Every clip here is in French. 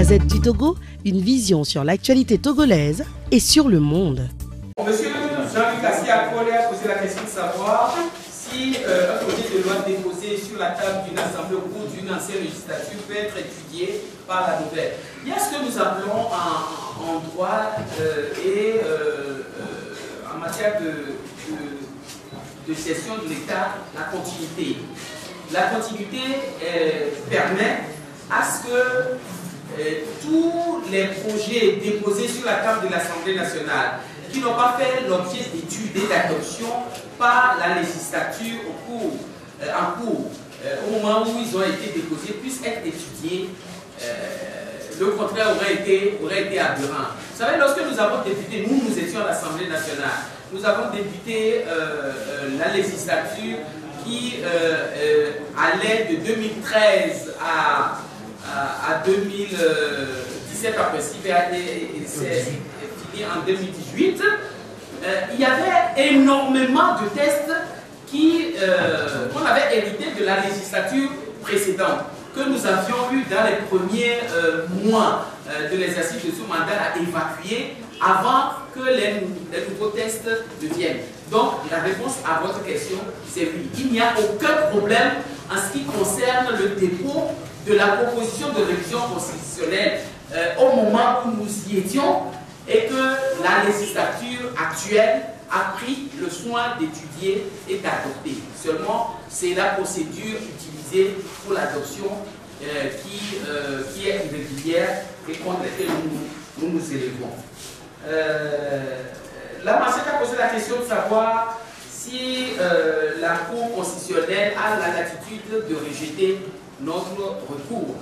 Gazette du Togo, une vision sur l'actualité togolaise et sur le monde. Monsieur Jean-Luc Assia-Kolé a posé la question de savoir si un projet de loi déposé sur la table d'une assemblée au cours d'une ancienne législature peut être étudié par la nouvelle. Il y a ce que nous appelons en droit et en matière de gestion de l'État, la continuité. La continuité permet à ce que tous les projets déposés sur la table de l'Assemblée nationale qui n'ont pas fait l'objet d'études et d'adoption par la législature en cours, au moment où ils ont été déposés, puissent être étudiés. Le contraire aurait été aberrant. Vous savez, lorsque nous avons débuté, nous étions à l'Assemblée nationale, nous avons débuté la législature qui allait de 2013 à 2017 après et c'est fini en 2018. Il y avait énormément de tests qu'on avait hérités de la législature précédente, que nous avions eu dans les premiers mois de l'exercice de ce mandat à évacuer avant que les nouveaux tests deviennent. Donc, la réponse à votre question, c'est oui. Il n'y a aucun problème en ce qui concerne le dépôt de la proposition de révision constitutionnelle au moment où nous y étions et que la législature actuelle a pris le soin d'étudier et d'adopter. Seulement, c'est la procédure utilisée pour l'adoption qui est irrégulière et contre laquelle nous nous élevons. La Marchette a posé la question de savoir si la Cour constitutionnelle a la latitude de rejeter notre recours.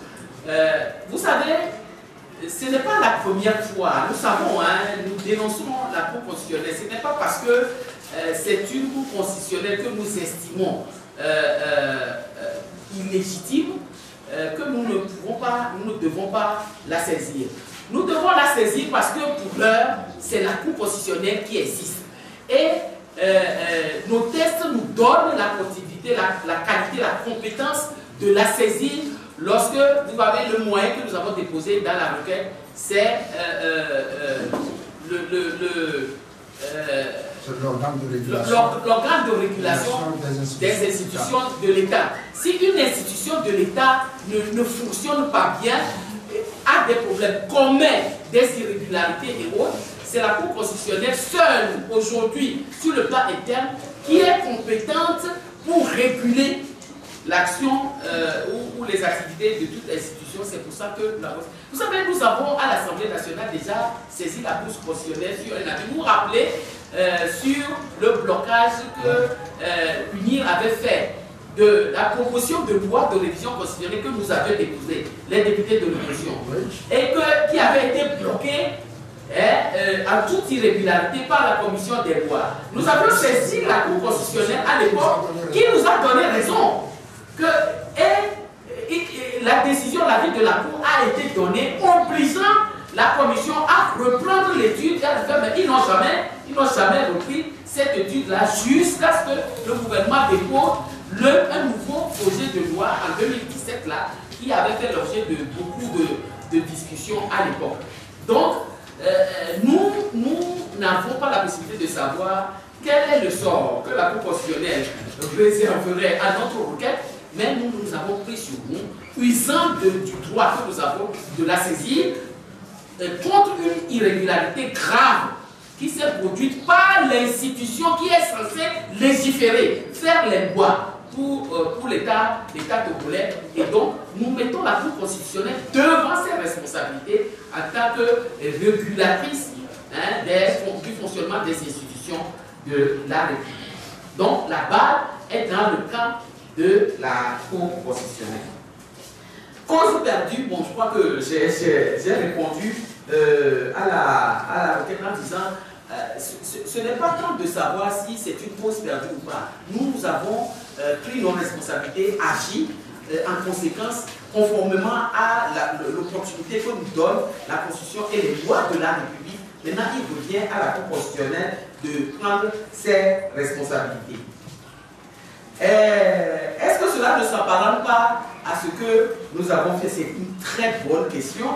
Vous savez, ce n'est pas la première fois, nous savons, nous dénonçons la Cour constitutionnelle. Ce n'est pas parce que c'est une Cour constitutionnelle que nous estimons illégitime que nous ne devons pas la saisir. Nous devons la saisir parce que pour l'heure, c'est la Cour constitutionnelle qui existe. Et nos tests nous donnent la continuité, la qualité, la compétence de la saisir lorsque vous avez le moyen que nous avons déposé dans la requête, c'est l'organe de régulation des institutions de l'État. Si une institution de l'État ne fonctionne pas bien, a des problèmes, commet des irrégularités et autres, c'est la Cour constitutionnelle seule aujourd'hui sur le plan interne qui est compétente pour réguler l'action ou les activités de toute institution. C'est pour ça que vous savez, nous avons à l'Assemblée nationale déjà saisi la Cour constitutionnelle sur un avis. Vous vous rappelez sur le blocage que l'UNIR avait fait de la proposition de loi de révision constitutionnelle que nous avions déposée, les députés de l'opposition, et qui avait été bloquée en toute irrégularité par la commission des lois. Nous avions saisi la Cour constitutionnelle à l'époque qui nous a donné raison que la décision, l'avis de la Cour a été donnée obligeant la commission à reprendre l'étude, mais ils n'ont jamais repris cette étude-là jusqu'à ce que le gouvernement dépose un nouveau projet de loi en 2017 là, qui avait fait l'objet de beaucoup de discussions à l'époque. Donc, nous n'avons pas la possibilité de savoir quel est le sort que la Cour constitutionnelle réserverait à notre requête, mais nous avons pris sur nous, usant du droit que nous avons de la saisir, contre une irrégularité grave qui s'est produite par l'institution qui est censée légiférer, faire les lois pour l'État togolais. Et donc, nous mettons la Cour constitutionnelle devant ses responsabilités en tant que régulatrice du fonctionnement des institutions de la République. Donc, la balle est dans le camp de la Cour constitutionnelle. Cause perdue, bon, je crois que j'ai répondu à la requête en disant ce n'est pas tant de savoir si c'est une cause perdue ou pas. Nous avons pris nos responsabilités, agi en conséquence, conformément à l'opportunité que nous donne la Constitution et les lois de la République. Maintenant, il revient à la Cour constitutionnelle de prendre ses responsabilités. Est-ce que cela ne s'apparente pas à ce que nous avons fait? C'est une très bonne question.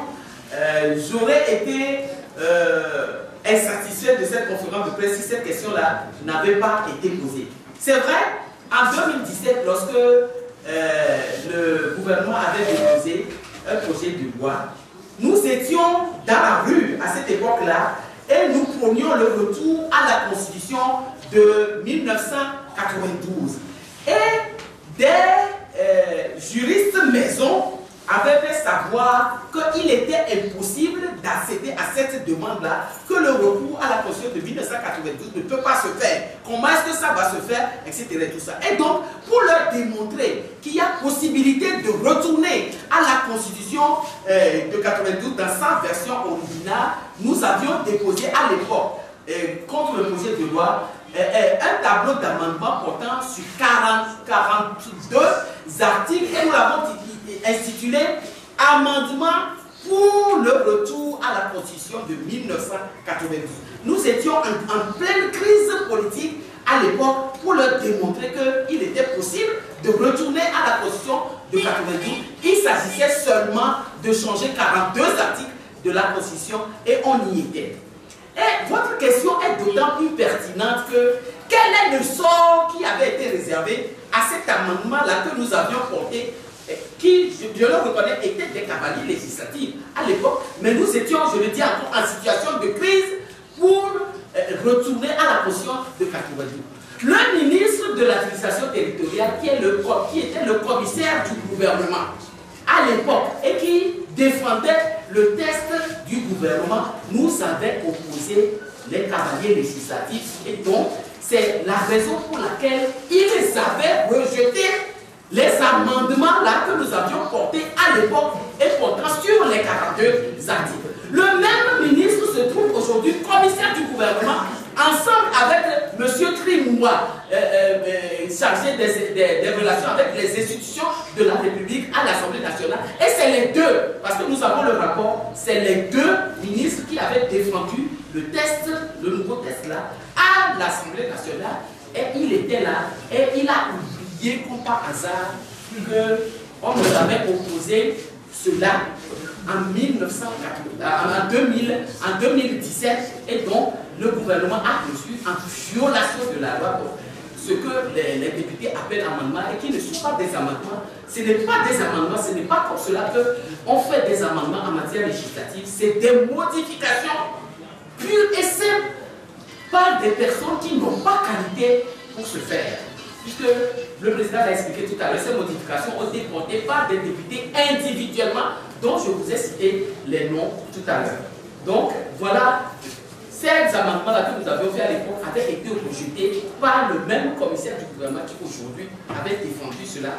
j'aurais été insatisfait de cette conférence de presse si cette question-là n'avait pas été posée. C'est vrai, en 2017, lorsque le gouvernement avait déposé un projet de loi, nous étions dans la rue à cette époque-là et nous prenions le retour à la Constitution de 1992. Et des juristes maison avaient fait savoir qu'il était impossible d'accéder à cette demande-là, que le recours à la Constitution de 1992 ne peut pas se faire. Comment est-ce que ça va se faire, etc. Tout ça. Et donc, pour leur démontrer qu'il y a possibilité de retourner à la Constitution de 92 dans sa version originale, nous avions déposé à l'époque, contre le projet de loi, un tableau d'amendement portant sur 42 articles et nous l'avons intitulé « Amendement pour le retour à la Constitution de 1992 ». Nous étions en pleine crise politique à l'époque pour leur démontrer qu'il était possible de retourner à la Constitution de 1992. Il s'agissait seulement de changer 42 articles de la Constitution et on y était. Et votre question est d'autant plus pertinente que quel est le sort qui avait été réservé à cet amendement-là que nous avions porté, qui, je le reconnais, était des cavaliers législatifs à l'époque, mais nous étions, je le dis encore, en situation de crise pour retourner à la Constitution de 92. Le ministre de l'administration territoriale, qui était le commissaire du gouvernement à l'époque et qui défendait le texte du gouvernement, nous avait opposé les cavaliers législatifs et donc c'est la raison pour laquelle ils avaient rejeté les amendements là que nous avions portés à l'époque et portant sur les 42 articles. Le même ministre se trouve aujourd'hui commissaire du gouvernement ensemble avec M. Trimoua, chargé des relations avec les institutions de la République à l'Assemblée nationale. Et c'est les deux, parce que nous avons le rapport, c'est les deux ministres qui avaient défendu le test, le nouveau test là, à l'Assemblée nationale. Et il était là, et il a oublié comme par hasard qu'on nous avait opposé cela en 2017, et donc le gouvernement a reçu en violation de la loi ce que les députés appellent amendements et qui ne sont pas des amendements. Ce n'est pas des amendements, ce n'est pas comme cela qu'on fait des amendements en matière législative, c'est des modifications pures et simples par des personnes qui n'ont pas qualité pour se faire. Puisque le président l'a expliqué tout à l'heure, ces modifications ont été portées par des députés individuellement, dont je vous ai cité les noms tout à l'heure. Donc, voilà, ces amendements-là que nous avions fait à l'époque avaient été rejetés par le même commissaire du gouvernement qui aujourd'hui avait défendu cela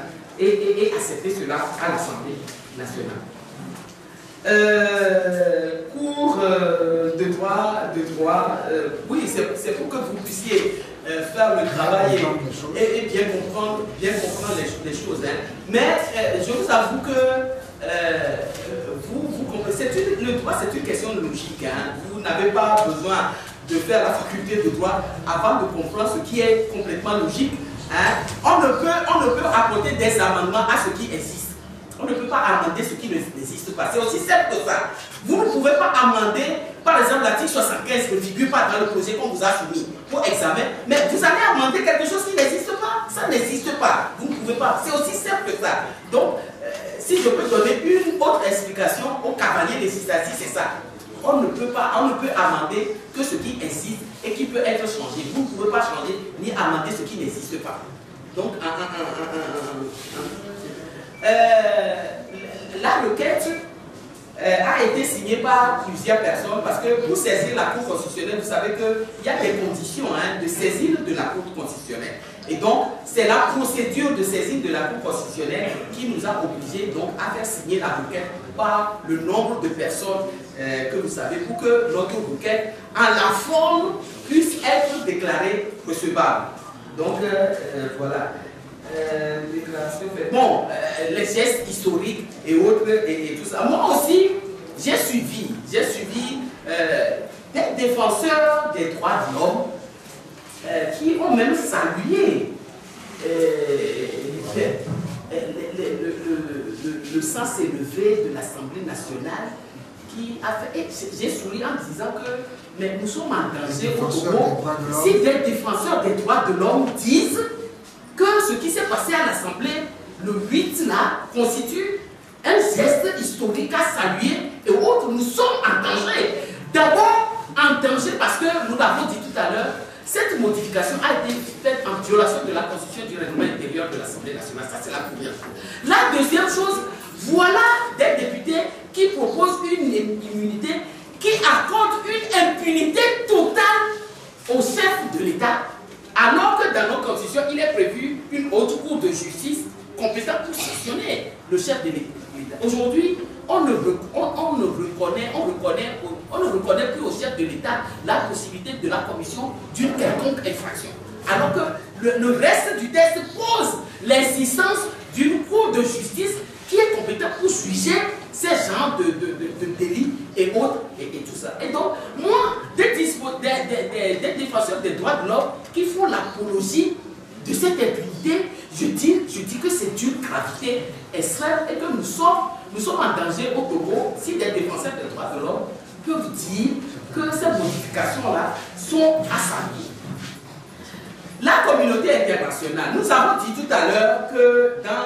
et accepté cela à l'Assemblée nationale. Cours de droit, oui, c'est pour que vous puissiez faire le travail et bien comprendre les choses. Hein. Mais je vous avoue que vous comprenez, le droit c'est une question logique. Hein. Vous n'avez pas besoin de faire la faculté de droit avant de comprendre ce qui est complètement logique. Hein. On ne peut apporter des amendements à ce qui existe. On ne peut pas amender ce qui n'existe pas. C'est aussi simple que ça. Vous ne pouvez pas amender, par exemple, l'article 75 ne figure pas dans le projet qu'on vous a soumis pour examen, mais vous allez amender quelque chose qui n'existe pas. Ça n'existe pas. Vous ne pouvez pas. C'est aussi simple que ça. Donc, si je peux donner une autre explication au cavalier législatif, c'est ça. On ne peut amender que ce qui existe et qui peut être changé. Vous ne pouvez pas changer ni amender ce qui n'existe pas. Donc, la requête a été signée par plusieurs personnes parce que pour saisir la Cour constitutionnelle, vous savez qu'il y a des conditions de saisine de la Cour constitutionnelle. Et donc, c'est la procédure de saisine de la Cour constitutionnelle qui nous a obligés donc à faire signer la requête par le nombre de personnes que vous savez pour que notre requête, en la forme, puisse être déclarée recevable. Donc, voilà. Bon, les gestes historiques et autres et tout ça. Moi aussi, j'ai suivi des défenseurs des droits de l'homme qui ont même salué le sens élevé de l'Assemblée nationale qui a fait. Et j'ai souri en disant que mais nous sommes en danger au Togo si des défenseurs des droits de l'homme disent que ce qui s'est passé à l'Assemblée le 8 là constitue un geste historique à saluer et autres. Nous sommes en danger. D'abord en danger parce que nous l'avons dit tout à l'heure, cette modification a été faite en violation de la Constitution du règlement intérieur de l'Assemblée nationale. Ça, c'est la première chose. La deuxième chose, voilà des députés qui proposent une immunité qui accorde une impunité totale au chef de l'État, alors que dans notre Constitution, il est prévu une haute cour de justice compétente pour sanctionner le chef de l'État. Aujourd'hui, on ne reconnaît plus au chef de l'État la possibilité de la commission d'une quelconque infraction. Alors que le reste du texte pose l'existence d'une cour de justice qui est compétente pour juger ces genres de délits et autres et tout ça. Et donc, moi, des défenseurs des droits de l'homme qui font l'apologie de cette impunité, je dis que c'est d'une gravité extrême et que nous sommes en danger au Togo si des défenseurs des droits de l'homme peuvent dire que ces modifications-là sont à saluer. La communauté internationale, nous avons dit tout à l'heure que dans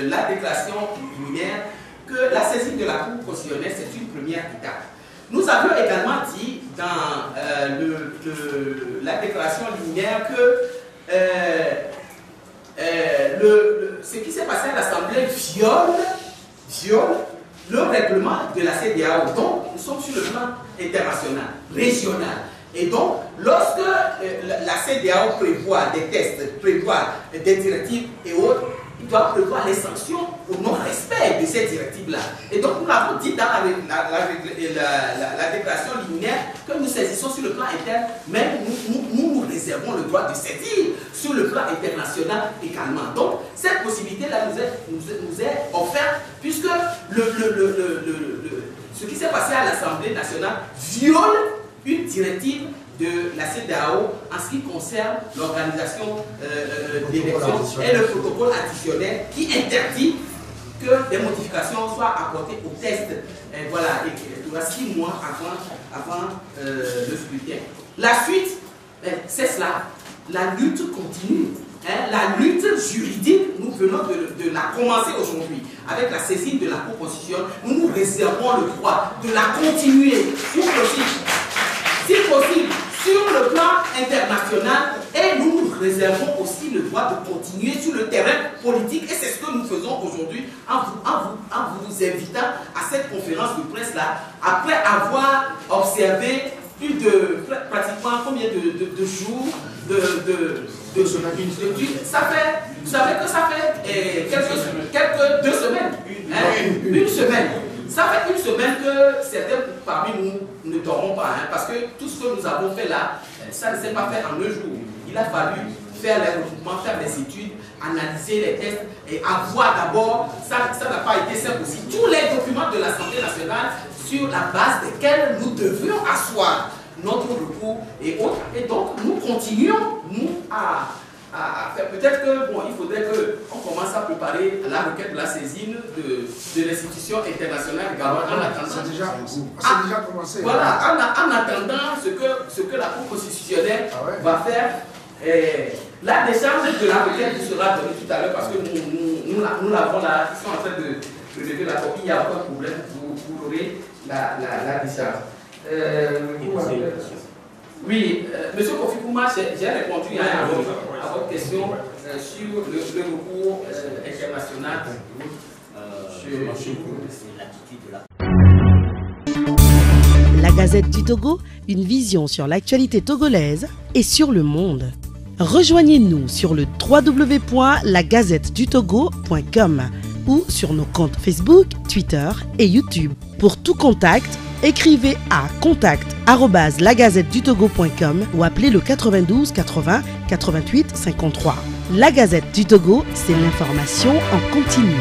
la déclaration liminaire, que la saisine de la Cour constitutionnelle, c'est une première étape. Nous avions également dit dans la déclaration liminaire que ce qui s'est passé à l'Assemblée viole le règlement de la CEDEAO. Donc, nous sommes sur le plan international, régional. Et donc, lorsque la CEDEAO prévoit des tests, prévoit des directives et autres, il doit prévoir les sanctions au non-respect de ces directives-là. Et donc, nous l'avons dit dans la déclaration liminaire que nous saisissons sur le plan interne, mais nous réservons le droit de saisir sur le plan international également. Donc, cette possibilité-là nous est offerte puisque ce qui s'est passé à l'Assemblée nationale viole une directive de la CEDEAO en ce qui concerne l'organisation d'élections et le protocole additionnel qui interdit que des modifications soient apportées au test. Et voilà, et 6 mois avant le scrutin. La suite, c'est cela. La lutte continue. La lutte juridique, nous venons de la commencer aujourd'hui avec la saisine de la Cour constitutionnelle. Nous nous réservons le droit de la continuer, si possible, sur le plan international, et nous nous réservons aussi le droit de continuer sur le terrain politique, et c'est ce que nous faisons aujourd'hui en vous invitant à cette conférence de presse-là, après avoir observé plus de pratiquement combien de jours de semaines. Ça fait, vous savez que ça fait quelques 2 semaines, une semaine. Ça fait une semaine que certains parmi nous ne dormons pas, parce que tout ce que nous avons fait là, ça ne s'est pas fait en 1 jour. Il a fallu faire les regroupements, faire des études, analyser les tests et avoir d'abord, ça n'a pas été simple aussi, tous les documents de l'Assemblée nationale sur la base desquels nous devions asseoir notre recours et autres. Et donc, nous continuons, à faire. Peut-être que, bon, il faudrait qu'on commence à préparer la requête de la saisine de l'institution internationale également en attendant. C'est déjà commencé. Voilà, en attendant ce que la Cour constitutionnelle va faire. La décharge de la requête vous sera donnée tout à l'heure parce que nous l'avons là, ils sont en train de lever la copie, il n'y a aucun problème, vous aurez la décharge. Oui, monsieur Kofi Kouma, j'ai répondu à votre question sur le recours international. La Gazette du Togo, une vision sur l'actualité togolaise et sur le monde. Rejoignez-nous sur le www.lagazettedutogo.com ou sur nos comptes Facebook, Twitter et YouTube. Pour tout contact, écrivez à contact@lagazettedutogo.com ou appelez le 92 80 88 53. La Gazette du Togo, c'est l'information en continu.